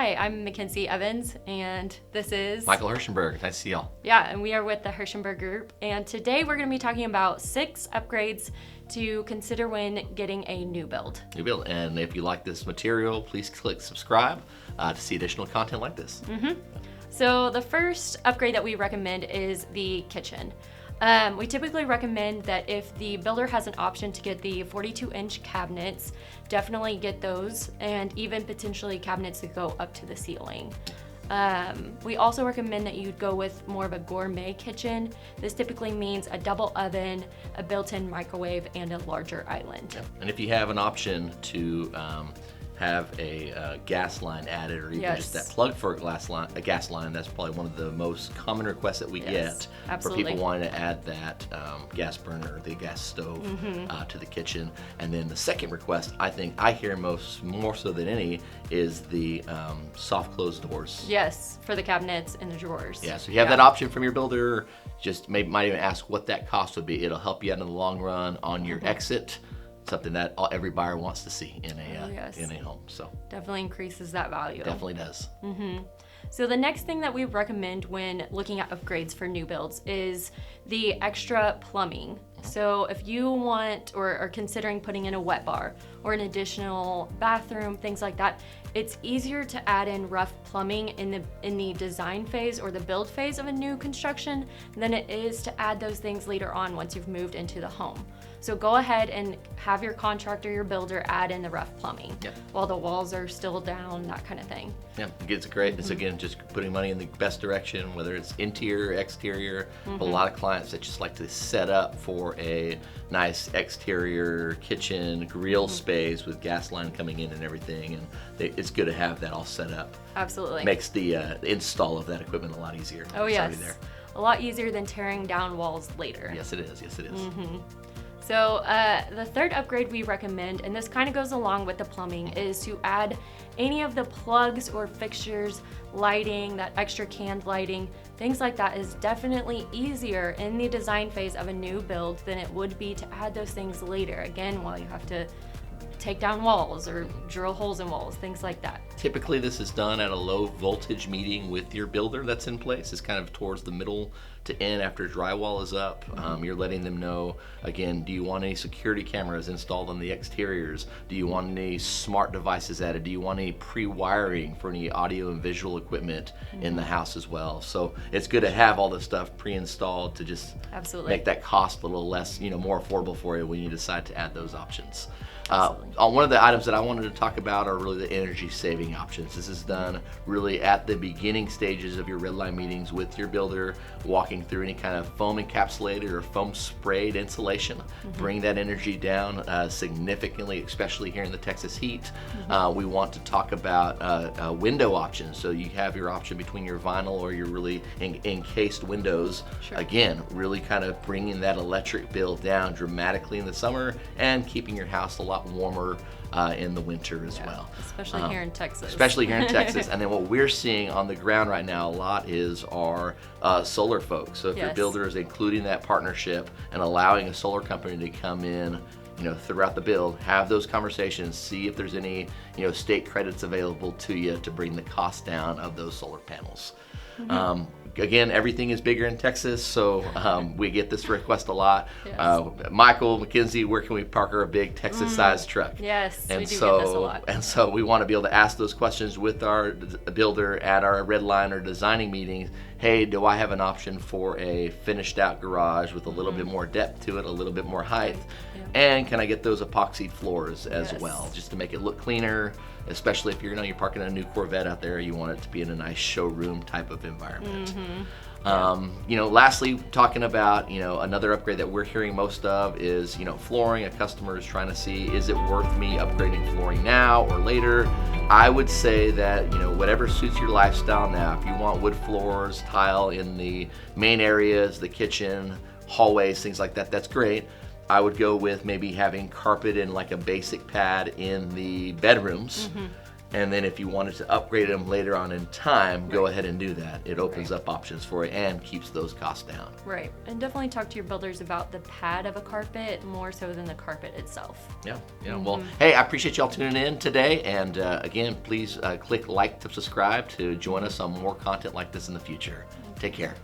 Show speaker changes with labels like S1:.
S1: Hi, I'm Mackenzie Evans, and this is
S2: Michael Hirschenberg. Nice to see y'all.
S1: Yeah, and we are with the Hirschenberg Group, and today we're going to be talking about 6 upgrades to consider when getting a new build.
S2: And if you like this material, please click subscribe to see additional content like this.
S1: So the first upgrade that we recommend is the kitchen. We typically recommend that if the builder has an option to get the 42-inch cabinets, definitely get those, and even potentially cabinets that go up to the ceiling. We also recommend that you go with more of a gourmet kitchen. This typically means a double oven, a built-in microwave, and a larger island.
S2: Yep. And if you have an option to have a gas line added, or even just that plug for a gas line, that's probably one of the most common requests that we get for people wanting to add that gas burner, the gas stove to the kitchen. And then the second request, I think I hear more so than any, is the soft close doors.
S1: Yes, for the cabinets and the drawers.
S2: Yeah, so you have that option from your builder. Just might even ask what that cost would be. It'll help you out in the long run on your exit. Something that every buyer wants to see in a home. So
S1: definitely increases that value.
S2: Definitely does.
S1: So the next thing that we recommend when looking at upgrades for new builds is the extra plumbing. So if you want or are considering putting in a wet bar or an additional bathroom, things like that, it's easier to add in rough plumbing in the design phase or the build phase of a new construction than it is to add those things later on once you've moved into the home. So go ahead and have your contractor, your builder, add in the rough plumbing while the walls are still down, that kind of thing.
S2: Yeah, it's great. It's again just putting money in the best direction, whether it's interior, exterior. A lot of clients that just like to set up for a nice exterior kitchen grill space with gas line coming in and everything, and it's good to have that all set up.
S1: Absolutely.
S2: Makes the install of that equipment a lot easier.
S1: Oh yes, a lot easier than tearing down walls later.
S2: Yes it is, yes it is.
S1: So the third upgrade we recommend, and this kind of goes along with the plumbing, is to add any of the plugs or fixtures, lighting, that extra canned lighting, things like that is definitely easier in the design phase of a new build than it would be to add those things later, again, while you have to take down walls or drill holes in walls, things like that.
S2: Typically this is done at a low voltage meeting with your builder that's in place. It's kind of towards the middle to end after drywall is up. You're letting them know, again, do you want any security cameras installed on the exteriors? Do you want any smart devices added? Do you want any pre-wiring for any audio and visual equipment in the house as well? So it's good to have all this stuff pre-installed to just make that cost a little less, more affordable for you when you decide to add those options. One of the items that I wanted to talk about are really the energy saving options. This is done really at the beginning stages of your red line meetings with your builder, walking through any kind of foam encapsulated or foam sprayed insulation. Bring that energy down significantly, especially here in the Texas heat. We want to talk about window options. So you have your option between your vinyl or your really encased windows. Again, really kind of bringing that electric bill down dramatically in the summer and keeping your house a lot warmer in the winter as well.
S1: Especially here in Texas.
S2: Especially here in Texas. And then what we're seeing on the ground right now a lot is our solar folks. So if your builder is including that partnership and allowing a solar company to come in throughout the build, have those conversations, see if there's any state credits available to you to bring the cost down of those solar panels. Again, everything is bigger in Texas, so we get this request a lot. Michael, Mackenzie, where can we park our big Texas-sized truck?
S1: Yes,
S2: and
S1: we do get this a lot.
S2: And so we want to be able to ask those questions with our builder at our red line or designing meetings. Hey, do I have an option for a finished out garage with a little bit more depth to it, a little bit more height? And can I get those epoxy floors as well, just to make it look cleaner? Especially if you're parking a new Corvette out there, you want it to be in a nice showroom type of environment. Lastly, talking about another upgrade that we're hearing most of is flooring. A customer is trying to see, is it worth me upgrading flooring now or later? I would say that whatever suits your lifestyle now. If you want wood floors, tile in the main areas, the kitchen, hallways, things like that, that's great. I would go with maybe having carpet and like a basic pad in the bedrooms. And then if you wanted to upgrade them later on in time, go ahead and do that. It opens up options for you and keeps those costs down.
S1: Right. And definitely talk to your builders about the pad of a carpet more so than the carpet itself.
S2: Yeah. Well, hey, I appreciate y'all tuning in today. And again, please click like to subscribe to join us on more content like this in the future. Take care.